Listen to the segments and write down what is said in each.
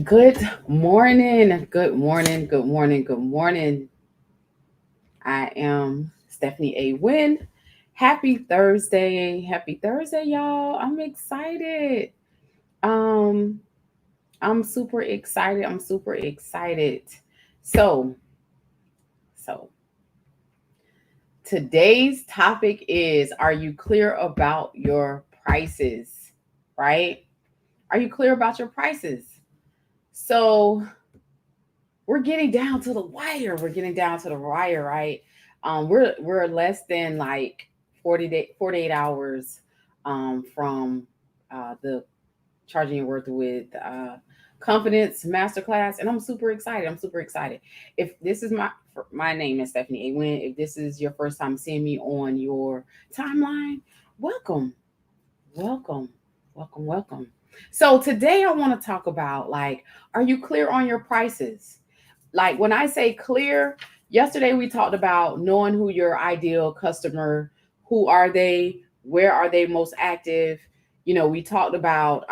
Good morning. Good morning. Good morning. Good morning. I am Stephanie A. Wynn. Happy Thursday. Happy Thursday, y'all. I'm excited. Um, I'm super excited. I'm super excited. So, so today's topic is, are you clear about your prices? Right? Are you clear about your prices? So we're getting down to the wire. We're getting down to the wire, right? We're less than like 48 hours from the Charging Your Worth with Confidence Masterclass, and I'm super excited. I'm super excited. If this is my name is Stephanie A. Wynn. If this is your first time seeing me on your timeline, welcome, welcome, welcome, welcome. So today I want to talk about, like, are you clear on your prices? Like, when I say clear, yesterday we talked about knowing who your ideal customer, who are they, where are they most active. We talked about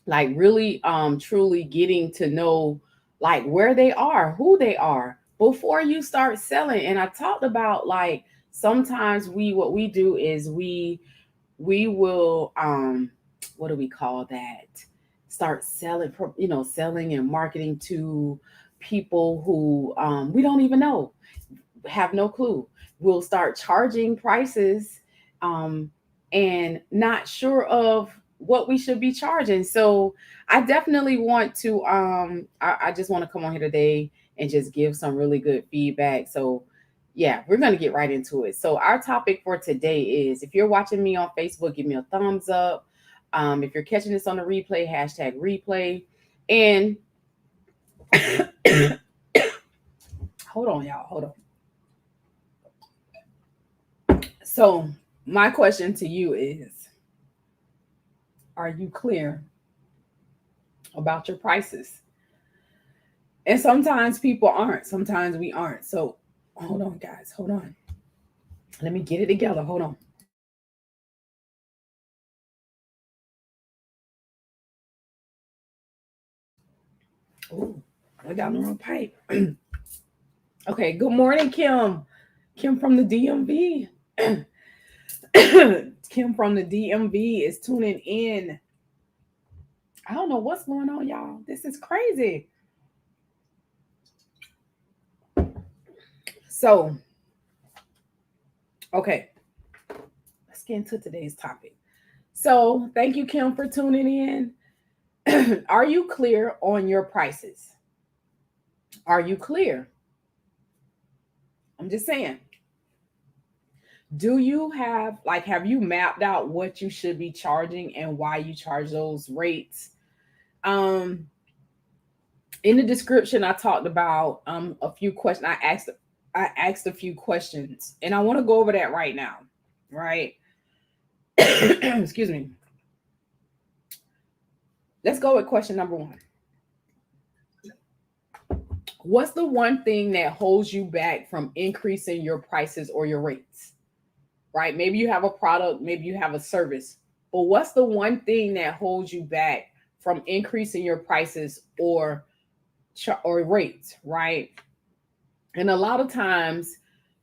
like really truly getting to know like where they are, who they are before you start selling. And I talked about, like, sometimes what we do is we will what do we call that, start selling, selling and marketing to people who we don't even know, have no clue. We'll start charging prices um and not sure of what we should be charging. So I definitely want to I just want to come on here today and just give some really good feedback. So yeah, we're going to get right into it. So our topic for today is, if you're watching me on Facebook, give me a thumbs up. If you're catching this on the replay, hashtag replay. And hold on, y'all, hold on. So my question to you is, are you clear about your prices? And sometimes people aren't, sometimes we aren't. So hold on, guys, hold on. Let me get it together. Hold on. Oh, I got the wrong pipe. Okay, good morning, Kim. Kim from the DMV. Kim from the DMV is tuning in. I don't know what's going on, y'all. This is crazy. So, okay, let's get into today's topic. So, thank you, Kim, for tuning in. Are you clear on your prices? Are you clear? I'm just saying. Do you have you mapped out what you should be charging and why you charge those rates? Um, in the description, I talked about a few questions. I asked a few questions, and I want to go over that right now. Right? Excuse me. Let's go with question number one. What's the one thing that holds you back from increasing your prices or your rates? Right? Maybe you have a product, maybe you have a service, but what's the one thing that holds you back from increasing your prices or rates, right? And a lot of times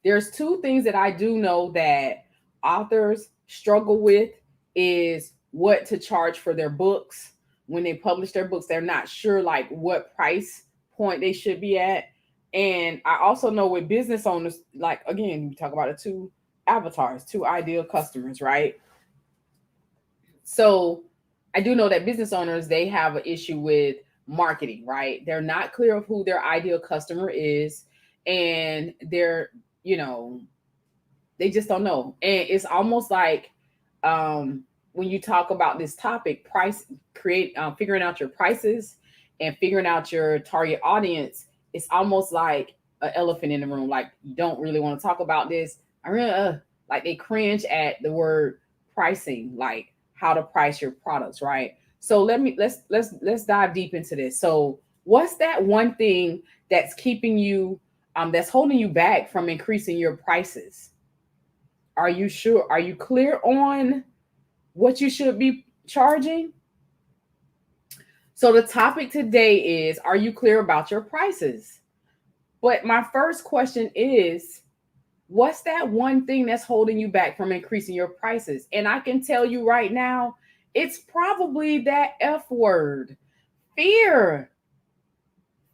there's two things that I do know that authors struggle with, is what to charge for their books. When they publish their books, they're not sure like what price point they should be at. And I also know with business owners, like, again, we talk about the two avatars, two ideal customers, right? So I do know that business owners, they have an issue with marketing, right? They're not clear of who their ideal customer is, and you know, they just don't know. And it's almost like when you talk about this topic, figuring out your prices and figuring out your target audience, it's almost like an elephant in the room. Like, you don't really want to talk about this. I really like, they cringe at the word pricing, like how to price your products, right? So let's dive deep into this. So what's that one thing that's keeping you that's holding you back from increasing your prices? Are you sure? Are you clear on what you should be charging? So the topic today is, are you clear about your prices? But my first question is, what's that one thing that's holding you back from increasing your prices? And I can tell you right now, it's probably that F word, fear.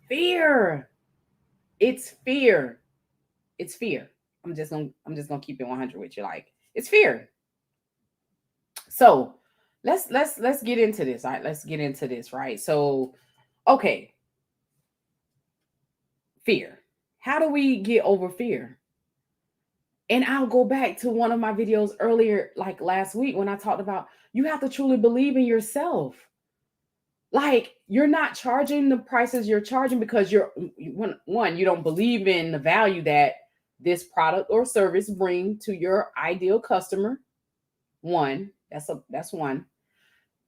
Fear. It's fear. It's fear. I'm just gonna keep it 100 with you. Like, it's fear. So let's get into this. All right, let's get into this, right? So, okay, fear. How do we get over fear? And I'll go back to one of my videos earlier, like last week, when I talked about you have to truly believe in yourself. Like, you're not charging the prices you're charging because one, you don't believe in the value that this product or service bring to your ideal customer. One, that's one.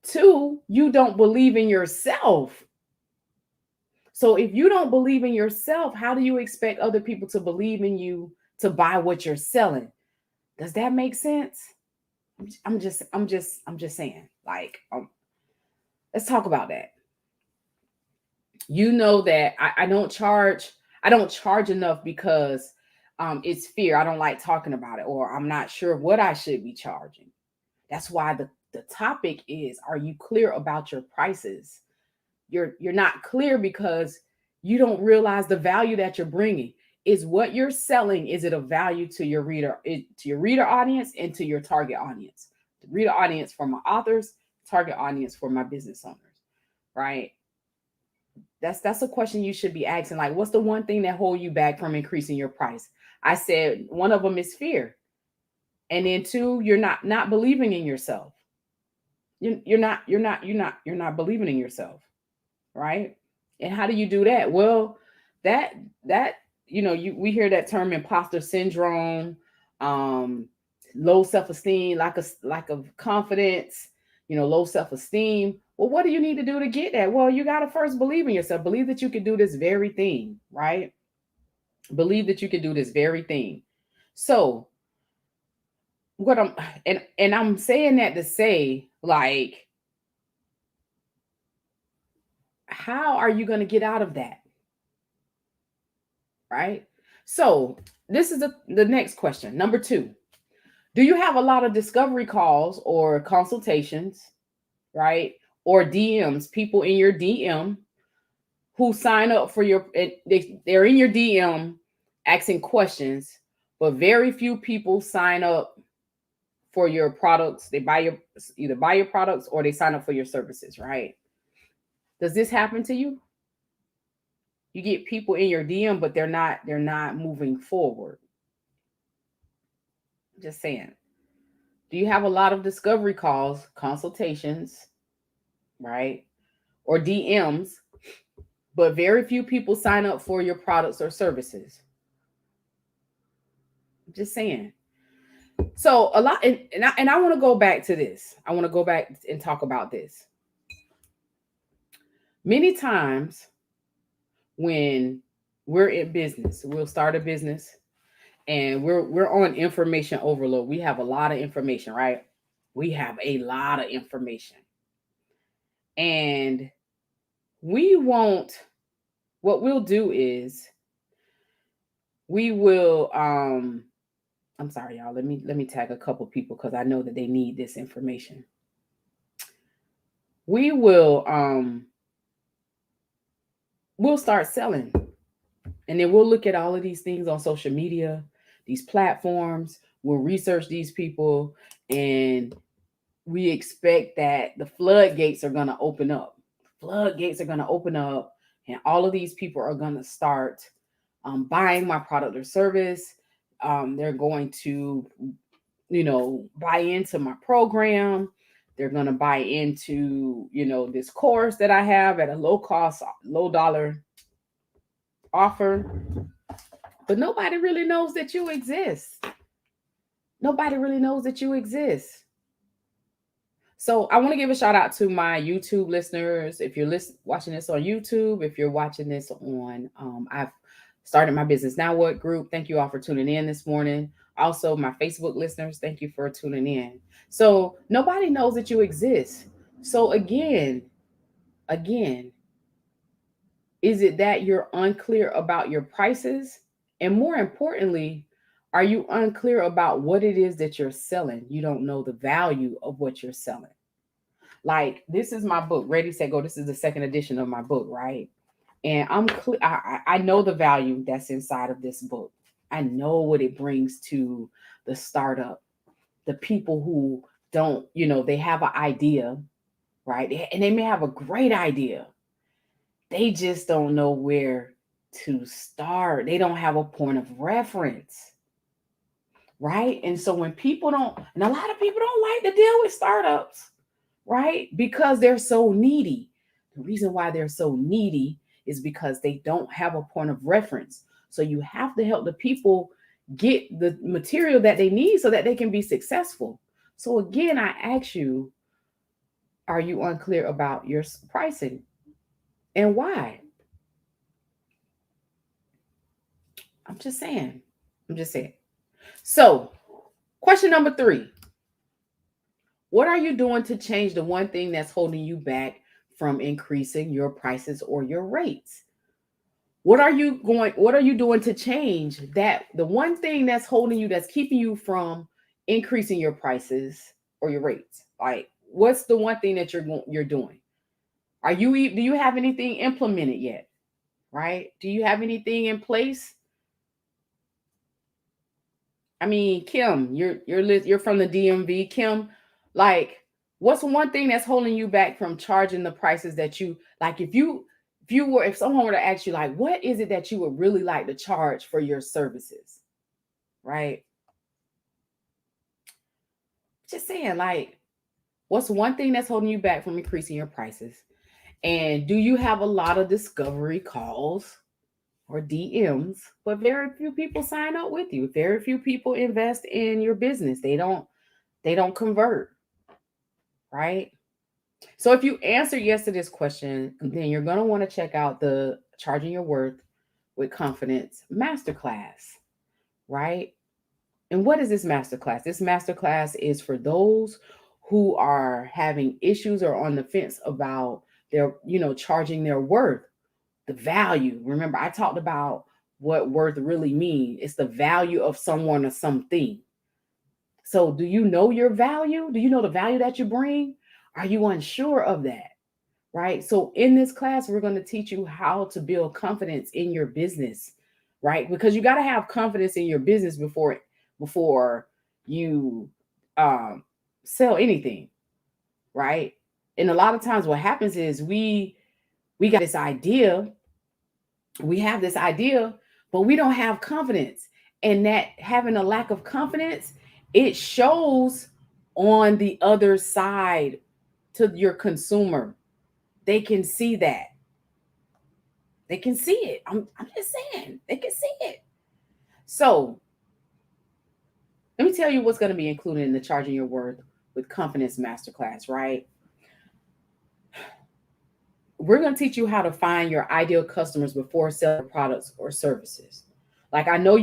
Two, you don't believe in yourself. So if you don't believe in yourself, how do you expect other people to believe in you to buy what you're selling? Does that make sense? I'm just saying. Like, let's talk about that. You know that I don't charge enough because it's fear. I don't like talking about it, or I'm not sure what I should be charging. That's why the topic is, are you clear about your prices? You're not clear because you don't realize the value that you're bringing. Is what you're selling, is it a value to your reader audience and to your target audience? The reader audience for my authors, target audience for my business owners, right? That's a question you should be asking. Like, what's the one thing that hold you back from increasing your price? I said one of them is fear. And then two, you're not believing in yourself. You're not believing in yourself, right? And how do you do that? Well, that that we hear that term imposter syndrome, um, low self-esteem, lack of confidence, low self-esteem. Well, what do you need to do to get that? Well, you got to first believe in yourself. Believe that you can do this very thing, right? Believe that you can do this very thing. So, what I'm saying that to say, like, how are you going to get out of that? Right? So, this is the next question. Number two, do you have a lot of discovery calls or consultations, right? Or DMs, people in your DM who sign up for they're in your DM asking questions, but very few people sign up for your products. They either buy your products or they sign up for your services, right? Does this happen to you? You get people in your DM, but they're not moving forward. Just saying. Do you have a lot of discovery calls, consultations, right? Or DMs, but very few people sign up for your products or services? Just saying. So a lot, and I want to go back to this. I want to go back and talk about this. Many times when we're in business, we'll start a business and we're on information overload. We have a lot of information, right? We have a lot of information. And we won't what we'll do is we will I'm sorry, y'all. Let me tag a couple people because I know that they need this information. We will we'll start selling, and then we'll look at all of these things on social media, these platforms. We'll research these people, and we expect that the floodgates are going to open up. Floodgates are going to open up, and all of these people are going to start buying my product or service. They're going to, buy into my program. They're going to buy into, this course that I have at a low cost, low dollar offer. But nobody really knows that you exist. Nobody really knows that you exist. So I want to give a shout out to my YouTube listeners. If you're watching this on YouTube, if you're watching this on, I've started my Business Now What group. Thank you all for tuning in this morning. Also, my Facebook listeners, thank you for tuning in. So nobody knows that you exist. So again, again, is it that you're unclear about your prices? And more importantly, are you unclear about what it is that you're selling? You don't know the value of what you're selling. Like, this is my book, Ready, Set, Go. This is the second edition of my book, right? And I know the value that's inside of this book. I know what it brings to the startup, the people who don't, they have an idea, right? And they may have a great idea. They just don't know where to start. They don't have a point of reference, right? And so when people don't, and a lot of people don't like to deal with startups, right? Because they're so needy. The reason why they're so needy is because they don't have a point of reference. So you have to help the people get the material that they need so that they can be successful. So again, I ask you, are you unclear about your pricing and why? I'm just saying. I'm just saying. So, question number 3. What are you doing to change the one thing that's holding you back from increasing your prices or your rates? What are you doing to change that, the one thing that's holding you, that's keeping you from increasing your prices or your rates? Like, what's the one thing that you're doing? Do you have anything implemented yet? Right? Do you have anything in place? I mean, Kim, you're from the DMV. Kim, like, what's one thing that's holding you back from charging the prices that you like? If someone were to ask you, like, what is it that you would really like to charge for your services, right? Just saying, like, what's one thing that's holding you back from increasing your prices? And do you have a lot of discovery calls or DMs, but very few people sign up with you? Very few people invest in your business. They don't convert, right? So if you answer yes to this question, then you're going to want to check out the Charging Your Worth with Confidence Masterclass, right? And what is this masterclass? This masterclass is for those who are having issues or on the fence about their, charging their worth, the value. Remember, I talked about what worth really means. It's the value of someone or something. So do you know your value? Do you know the value that you bring? Are you unsure of that? Right? So in this class, we're going to teach you how to build confidence in your business, right? Because you got to have confidence in your business before you sell anything, right? And a lot of times what happens is we got this idea, we have this idea, but we don't have confidence. And that having a lack of confidence, it shows on the other side to your consumer. They can see that. They can see it. I'm just saying, they can see it. So let me tell you what's going to be included in the Charging Your Worth with Confidence Masterclass, right? We're going to teach you how to find your ideal customers before selling products or services. Like, I know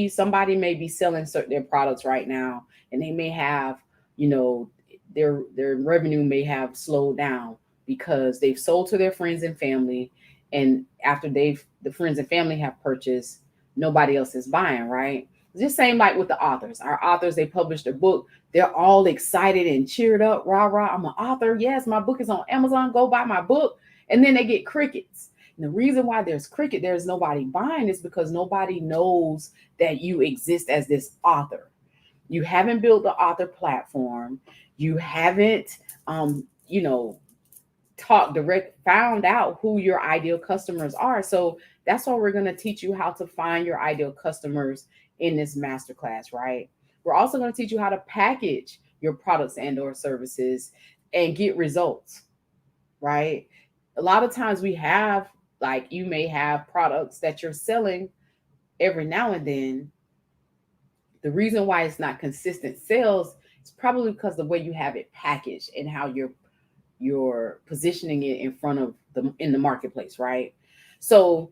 somebody may be selling their products right now, and they may have, their revenue may have slowed down because they've sold to their friends and family. And after the friends and family have purchased, nobody else is buying, right? It's just same like with the authors. Our authors, they publish their book. They're all excited and cheered up. Rah, rah, I'm an author. Yes, my book is on Amazon. Go buy my book. And then they get crickets. And the reason why there's nobody buying is because nobody knows that you exist as this author. You haven't built the author platform. You haven't, found out who your ideal customers are. So that's why we're going to teach you how to find your ideal customers in this masterclass, right? We're also going to teach you how to package your products and or services and get results, right? A lot of times you may have products that you're selling every now and then. The reason why it's not consistent sales is probably because the way you have it packaged and how you're positioning it in the marketplace, right? So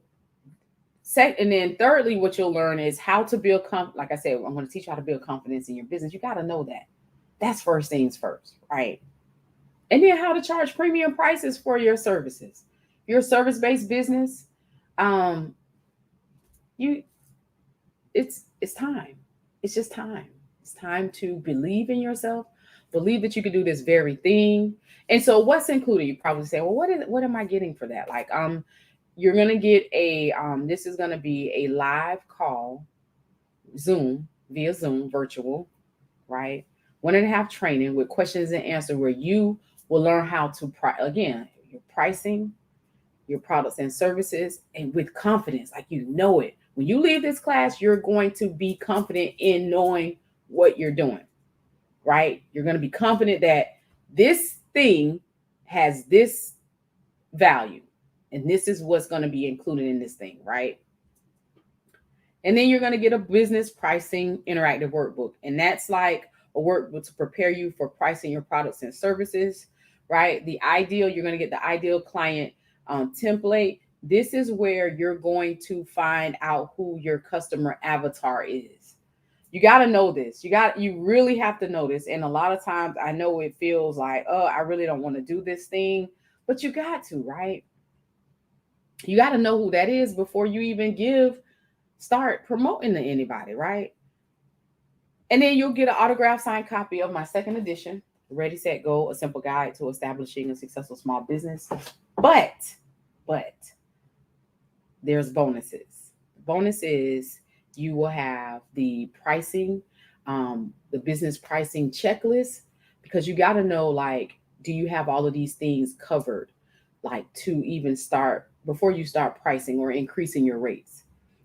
and then thirdly, what you'll learn is how to build like I said, I'm going to teach you how to build confidence in your business. You got to know that. That's first things first, right? And then how to charge premium prices for your services. Your service-based business, um, you it's time. It's just time. It's time to believe in yourself, believe that you can do this very thing. And so what's included? You probably say, well, what am I getting for that? Like, you're gonna get a this is gonna be a live call, Zoom, via Zoom, virtual, right? 1.5 training with questions and answers where you will learn how to again, your pricing, your products and services, and with confidence, like you know it. When you leave this class, you're going to be confident in knowing what you're doing, right? You're going to be confident that this thing has this value and this is what's going to be included in this thing, right? And then you're going to get a business pricing interactive workbook. And that's like a workbook to prepare you for pricing your products and services, right? You're going to get the ideal client template. This is where you're going to find out who your customer avatar is. You got to know this. You really have to know this. And a lot of times I know it feels like, oh, I really don't want to do this thing, but you got to, right? You got to know who that is before you even start promoting to anybody, right? And then you'll get an autograph signed copy of my second edition, Ready, Set, Go, A Simple Guide to Establishing a Successful Small Business. But there's bonuses. Bonus is you will have the pricing, the business pricing checklist, because you got to know, like, do you have all of these things covered, like to even start before you start pricing or increasing your rates?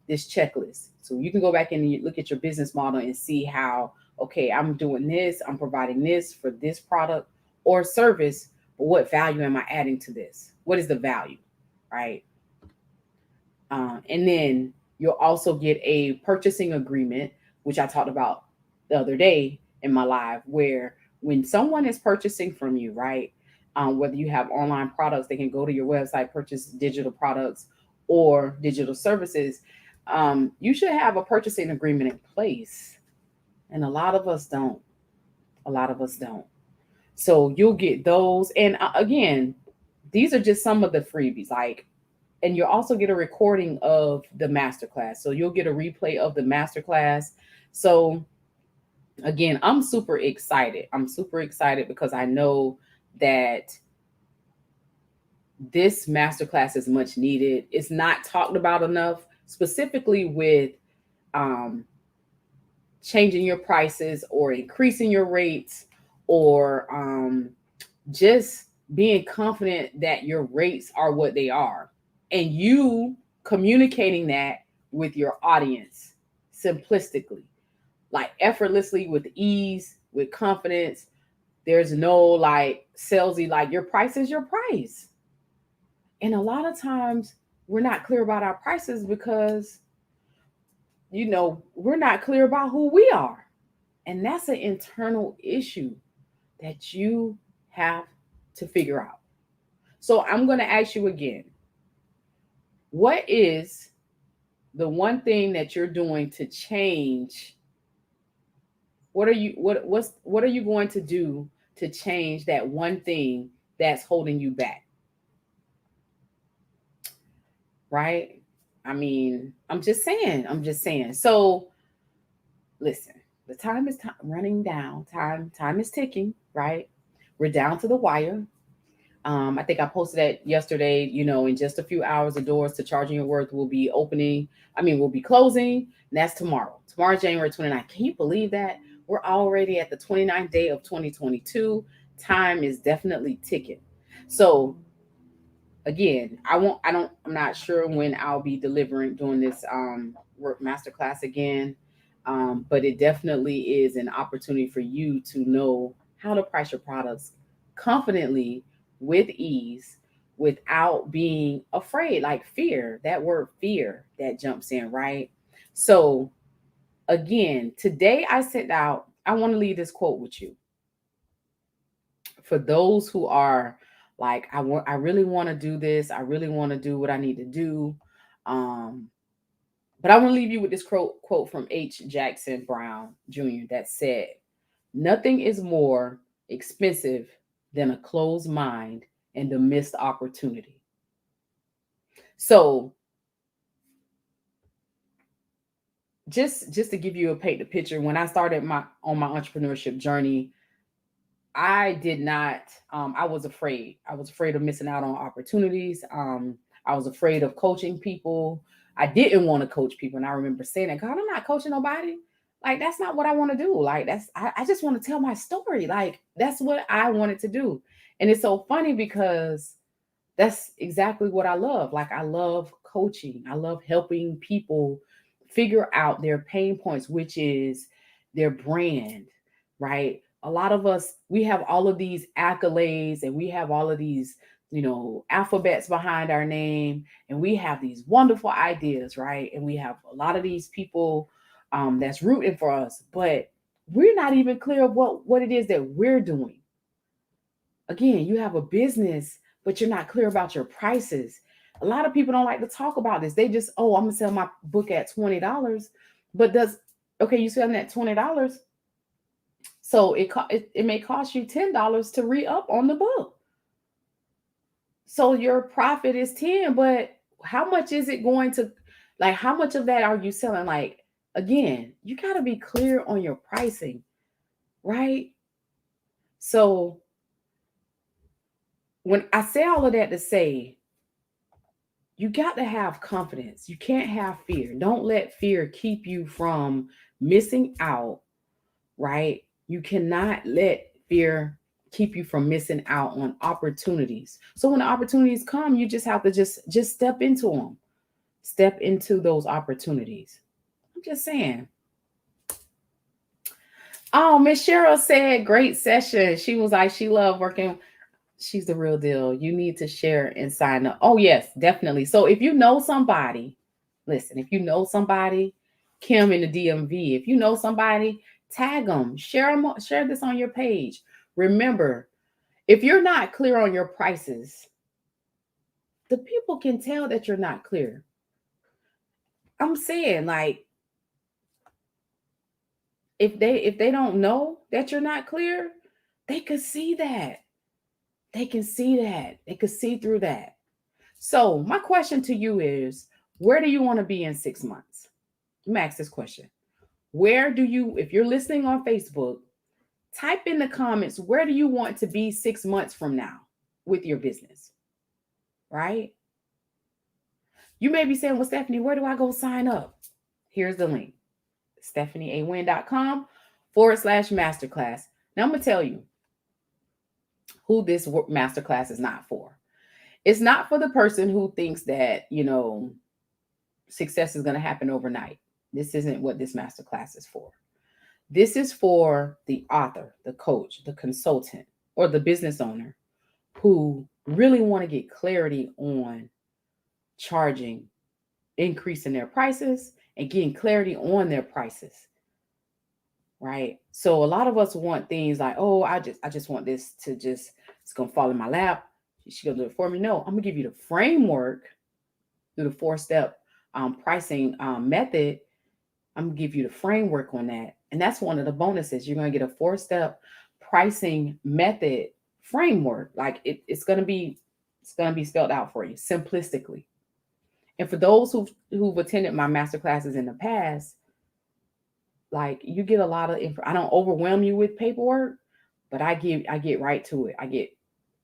This checklist. So you can go back and look at your business model and see how, okay, I'm doing this, I'm providing this for this product or service, but what value am I adding to this? What is the value, right? And then you'll also get a purchasing agreement, which I talked about the other day in my live, where when someone is purchasing from you, right? Whether you have online products, they can go to your website, purchase digital products or digital services. You should have a purchasing agreement in place. And a lot of us don't. A lot of us don't. So you'll get those. And again, these are just some of the freebies. Like, and you'll also get a recording of the masterclass. So you'll get a replay of the masterclass. So again, I'm super excited. I'm super excited because I know that this masterclass is much needed. It's not talked about enough, specifically with um, changing your prices or increasing your rates or just being confident that your rates are what they are and you communicating that with your audience simplistically, like effortlessly, with ease, with confidence. There's no like salesy, like your price is your price. And a lot of times we're not clear about our prices because, we're not clear about who we are. And that's an internal issue that you have to figure out. So I'm going to ask you again, what is the one thing that you're doing to change? What are you going to do to change that one thing that's holding you back? Right? I mean, I'm just saying. So listen, the time is running down. Time is ticking, right? We're down to the wire. I think I posted that yesterday. In just a few hours, the doors to Charging Your Worth will be opening. Will be closing. And that's tomorrow. Tomorrow, January 29th. Can you believe that? We're already at the 29th day of 2022. Time is definitely ticking. So again, I'm not sure when I'll be doing this work masterclass again. But it definitely is an opportunity for you to know how to price your products confidently, with ease, without being afraid, like fear, that word fear that jumps in, right? So again, today I want to leave this quote with you. For those who are like, I really want to do this. I really want to do what I need to do. Um, but I want to leave you with this quote from H. Jackson Brown Jr. that said, "Nothing is more expensive than a closed mind and a missed opportunity. So just to give you a paint the picture, when I started my entrepreneurship journey, I did not. I was afraid. I was afraid of missing out on opportunities. I was afraid of coaching people. I didn't want to coach people, and I remember saying that, God, I'm not coaching nobody. Like that's not what I want to do. Like I just want to tell my story. Like that's what I wanted to do. And it's so funny because that's exactly what I love. Like I love coaching. I love helping people figure out their pain points, which is their brand, right? A lot of us, we have all of these accolades and we have all of these, alphabets behind our name, and we have these wonderful ideas, right? And we have a lot of these people that's rooting for us, but we're not even clear of what it is that we're doing. Again, you have a business, but you're not clear about your prices. A lot of people don't like to talk about this. They just, oh, I'm gonna sell my book at $20. But okay, you selling at $20. So it may cost you $10 to re-up on the book. So your profit is 10, but how much is it going to, like, how much of that are you selling? Like, again, you got to be clear on your pricing, right? So when I say all of that to say, you got to have confidence. You can't have fear. Don't let fear keep you from missing out, right? You cannot let fear keep you from missing out on opportunities. So when the opportunities come, you just have to just step into them. Step into those opportunities. I'm just saying. Oh, Miss Cheryl said, great session. She was like, she loved working. She's the real deal. You need to share and sign up. Oh, yes, definitely. So if you know somebody, listen, if you know somebody, Kim in the DMV, if you know somebody, tag them, share this on your page. Remember, if you're not clear on your prices, the people can tell that you're not clear. I'm saying, like, if they don't know that you're not clear, they could see that. They can see that. They could see through that. So my question to you is, where do you want to be in 6 months? Let me ask this question. Where do you, if you're listening on Facebook, type in the comments, where do you want to be 6 months from now with your business? Right? You may be saying, well, Stephanie, where do I go sign up? Here's the link. StephanieAWin.com/masterclass. Now I'm going to tell you who this masterclass is not for. It's not for the person who thinks that, success is going to happen overnight. This isn't what this masterclass is for. This is for the author, the coach, the consultant, or the business owner who really want to get clarity on charging, increasing their prices, and getting clarity on their prices. Right? So a lot of us want things like, oh, I just want this to just, it's going to fall in my lap. She's going to do it for me. No, I'm going to give you the framework through the 4-step pricing method. I'm going to give you the framework on that. And that's one of the bonuses. You're going to get a 4-step pricing method framework. Like it's going to be spelled out for you simplistically. And for those who've attended my master classes in the past, like you get a lot of info. I don't overwhelm you with paperwork, but I get right to it. I get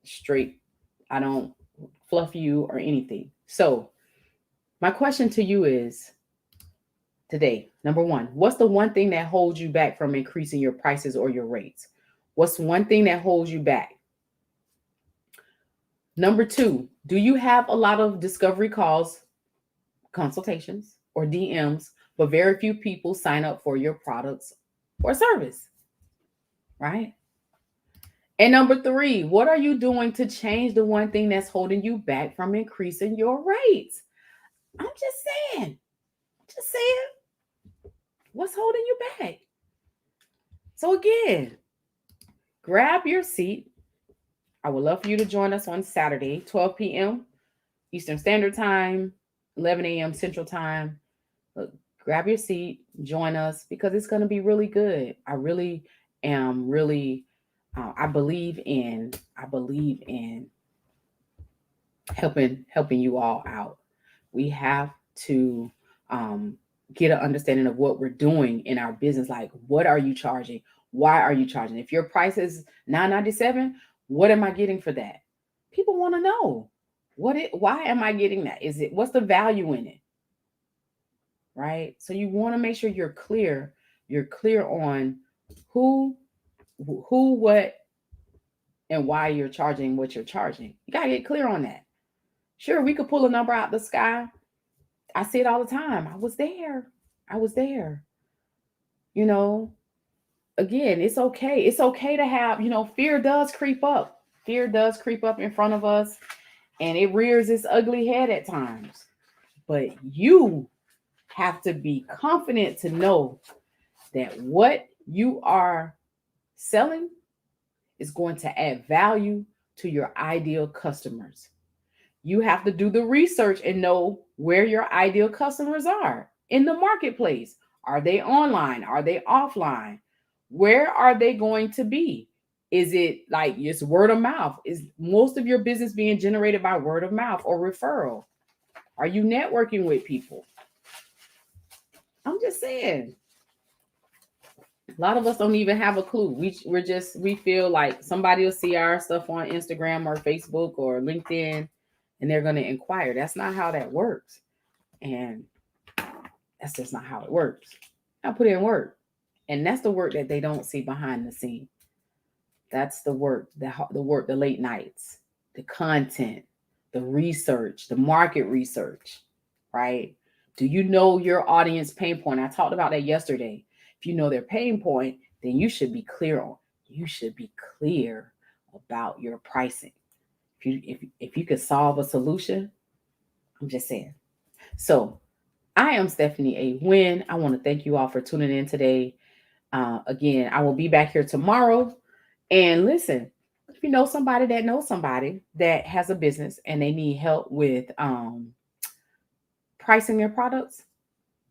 straight. I don't fluff you or anything. So my question to you is today, number one, what's the one thing that holds you back from increasing your prices or your rates? What's one thing that holds you back? Number two, do you have a lot of discovery calls, consultations, or DMs, but very few people sign up for your products or service? Right? And number three, what are you doing to change the one thing that's holding you back from increasing your rates? I'm just saying, what's holding you back? So again, grab your seat. I would love for you to join us on Saturday, 12 p.m. Eastern Standard Time, 11 a.m. Central Time. Look, grab your seat, join us, because it's going to be really good. I really am really I believe in helping you all out. We have to get an understanding of what we're doing in our business. Like, what are you charging? Why are you charging? If your price is $9.97, what am I getting for that? People want to know why am I getting that? What's the value in it? Right? So you want to make sure you're clear. You're clear on who, what, and why you're charging what you're charging. You got to get clear on that. Sure, we could pull a number out the sky. I see it all the time. I was there. You know, again, it's okay. It's okay to have, fear does creep up. Fear does creep up in front of us, and it rears its ugly head at times. But you have to be confident to know that what you are selling is going to add value to your ideal customers. You have to do the research and know where your ideal customers are in the marketplace. Are they online? Are they offline? Where are they going to be? Is it like it's word of mouth? Is most of your business being generated by word of mouth or referral? Are you networking with people? I'm just saying. A lot of us don't even have a clue. We feel like somebody will see our stuff on Instagram or Facebook or LinkedIn and they're going to inquire. That's not how that works. And that's just not how it works. I put in work. And that's the work that they don't see behind the scene. That's the work, the late nights, the content, the research, the market research, right? Do you know your audience pain point? I talked about that yesterday. If you know their pain point, then you should be clear about your pricing. If you could solve a solution, I'm just saying. So I am Stephanie A. Wynn. I want to thank you all for tuning in today. Again, I will be back here tomorrow. And listen, if you know somebody that has a business and they need help with pricing their products,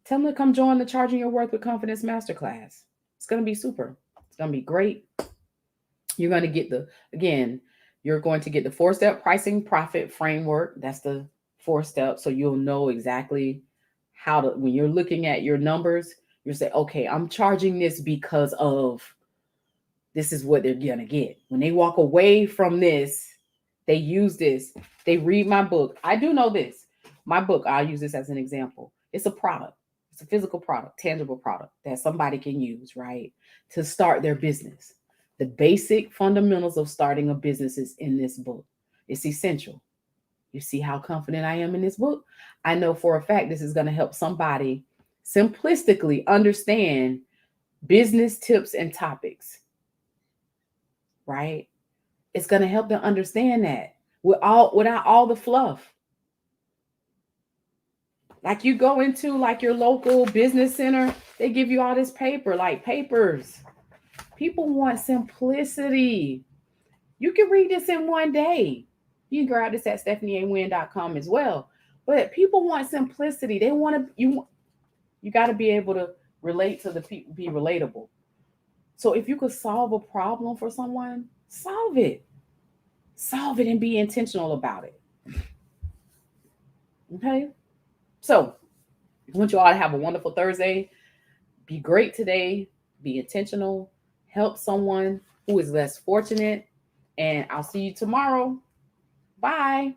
tell them to come join the Charging Your Worth with Confidence Masterclass. It's going to be super. It's going to be great. You're going to get the 4-step pricing profit framework. That's the 4 steps. So you'll know exactly how to, when you're looking at your numbers, you'll say, okay, I'm charging this because of this is what they're going to get. When they walk away from this, they use this. They read my book. I do know this. My book, I'll use this as an example. It's a product. It's a physical product, tangible product that somebody can use, right, to start their business. The basic fundamentals of starting a business is in this book. It's essential. You see how confident I am in this book? I know for a fact this is going to help somebody simplistically understand business tips and topics, right? It's going to help them understand that without all the fluff. Like you go into like your local business center, they give you all this paper, like papers. People want simplicity. You can read this in one day. You can grab this at stephaniewynn.com as well. But people want simplicity. They want to, you got to be able to relate to the people, be relatable. So if you could solve a problem for someone, solve it. Solve it and be intentional about it. Okay? So I want you all to have a wonderful Thursday. Be great today. Be intentional. Help someone who is less fortunate. And I'll see you tomorrow. Bye.